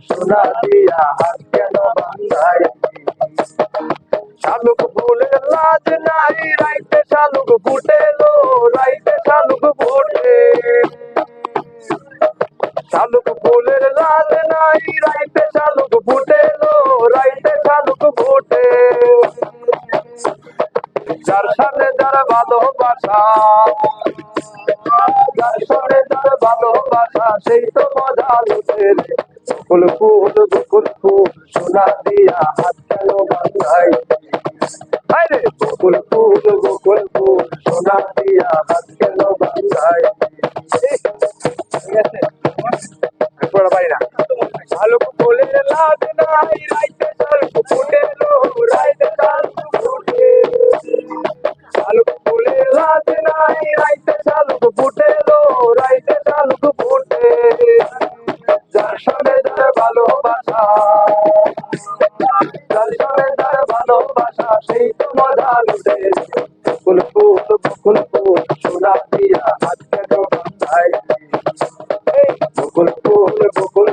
সোনা দিয়া হাত কেন বান্ধাই শালুক ফুলের লাজ নাই রাইতে শালুক ফুটেলো রাইতে শালুক ফুটে শালুক ফুলের লাজ নাই রাইতে শালুক ফুটেলো রাইতে শালুক ফুটে যার সাথে যার ভালোবাসা যার সাথে যার ভালোবাসা সেই তো মজা লুটে রে বকুল ফুল বকুল ফুল সোনা দিয়া হাত কেন বান্ধাই আরে বকুল ফুল সোনা দিয়া হাত কেন বান্ধাই ঠিক আছে পড়া পারি না শালুক ফুলের লাজ নাই রাইতে শালুক ফুটেলো রাইতে শালুক ফুটে শালুক ফুলের লাজ নাই রাইতে শালুক ফুটেলো রাইতে শালুক ফুটে যার সাথে যার ভালোবাসা যার সাথে যার ভালোবাসা সেই তো মজা লুটে বকুল ফুল সোনা দিয়া হাত কেন বান্ধাই বকুল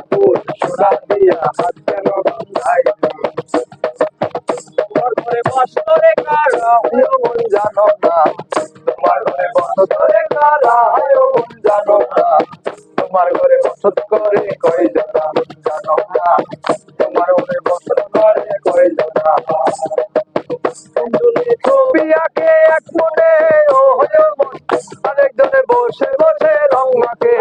ফুল সোনা দিয়া হাত কেন বান্ধাই তোমার ঘরে বাস করে কারা মন জানো না তোমার ঘরে বসত করে কারা মন জানো না তোমার ঘরে বসত করে কয়জনা জানো না তোমার ঘরে বসত করে কয়জনা ছবি আঁকে এক মনে ও হয়ে মন আরেকজনে বসে বসে রং মাকে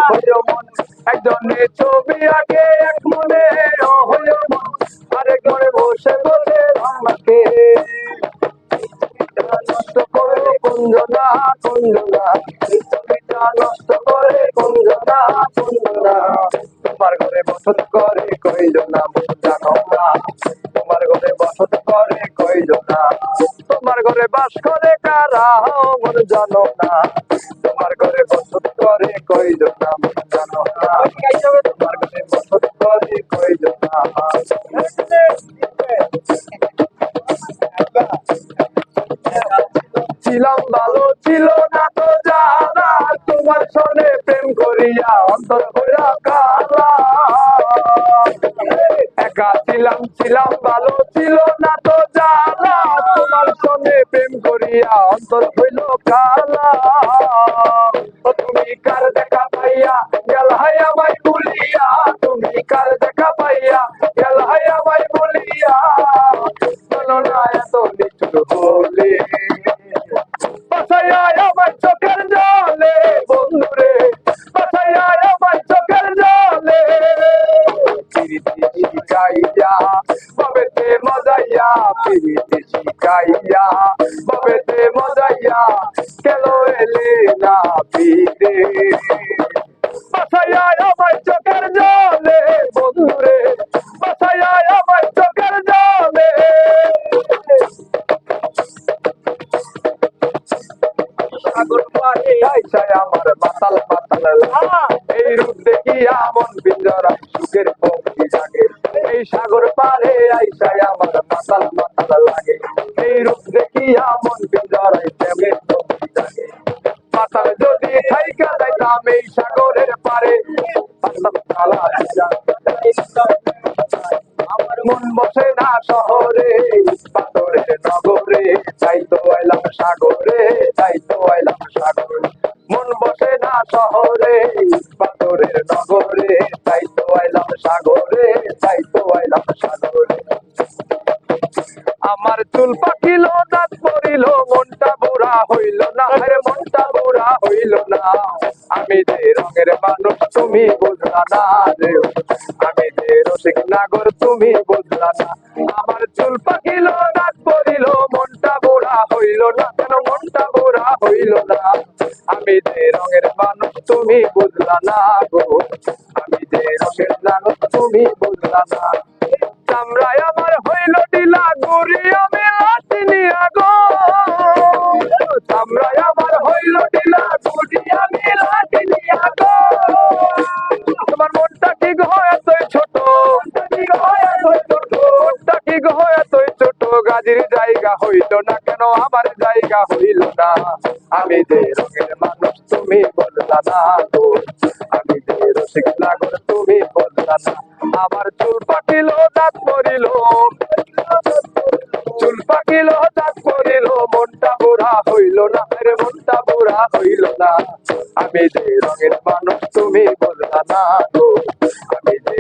হয়ে মন একজনে ছবি আঁকে এক মনে ও হয়ে মন আরেকজনে বসে বসে রং মাকে নষ্ট করে কুঞ্জনা ছবিটা নষ্ট করে কুঞ্জনা তোমার ঘরে বসত করে কয়জনা জানো না তোমার ঘরে বসত করে কয়জনা তোমার ঘরে বাস করে কারা মন জানো না তোমার ঘরে বসত করে কয়জনা জানো না তোমার ঘরে বসত করে কয়জনা ছিলাম ভালো ছিল না তো জানা তোমার সনে প্রেম করিয়া অন্তর হইয়া কালা একা ছিলাম ভালো ছিল না তো জানা তোমার সনে প্রেম করিয়া অন্তর হইল কালা তুমি কার দেখা পাইয়া গেল হাই আমায় ভুলিয়া তুমি কার দেখা পাইয়া গেল হাই আমায় ভুলিয়া বলো না এত নিচুর হলে বাসায়া আমার চোখের জলে বন্ধুরে বাসায়া আমার চোখের জলে পিরিতি শিখাইয়া বাবেতে মজাইয়া পিরিতি শিখাইয়া বাবেতে মজাইয়া কেন এলে না ফিরে বাসায়া আমার চোখের জলে বন্ধুরে বাসায়া আমার চোখের জলে সাগর পারে আইসায় আমার মাতাল এই রূপ দেখিয়া মন পিঞ্জরা সুখের পক্ষী জাগে এই সাগর পারে আইসায় আমার মাতাল লাগে এই রূপ দেখিয়া মন পিঞ্জরায় প্রেমের পক্ষী জাগে মাতাল যদি থাইকা যাইতাম এই সাগরের পারে আমার মন বসে না শহরে পাথরের নগরে তাই তো আইলাম সাগরে তাই তো আইলাম সাগরে মন বসে না শহরে পাথরের নগরে তাই তো আইলাম সাগরে তাই তো আইলাম সাগরে আমার চুল পাকিল দাঁত পড়িল মনটা বুড়া হইল না মনটা বুড়া হইল না আমি যে রঙের মানুষ তুমি বুঝলা না রে আমি যে রসিক নাগর তুমি বুঝলা না আমার চুল পাকিল দাঁত পড়িল মনটা বুড়া হইল না কেন মনটা বুড়া হইল না আমি যে রঙের মানুষ তুমি বুঝলা না গো আমি যে রঙের মানুষ তুমি বুঝলা না চামড়ায় আমার হইল ডিলা গুড়ি আমি লাঠি নিয়া গো চামড়ায় আমার হইল ডিলা গুড়ি আমি লাঠি নিয়া গো তোমার মনটা কি গো এতই ছোট মনটা কি গো এতই ছোট গাজির জায়গা হইল না কেন আমার জায়গা হইল না আমি যে রঙের মানুষ তুমি বললা না গো আমি যে রসিক নাগর তুমি বললা বুঝলা না। আমার চুল পাকিল দাঁত মরিল, চুল পাকিল দাঁত মরিল, মনটা বুড়া হইল না রে, মনটা বুড়া হইল না। আমি যে রঙের মানুষ তুমি বুঝলা না গো, আমি যে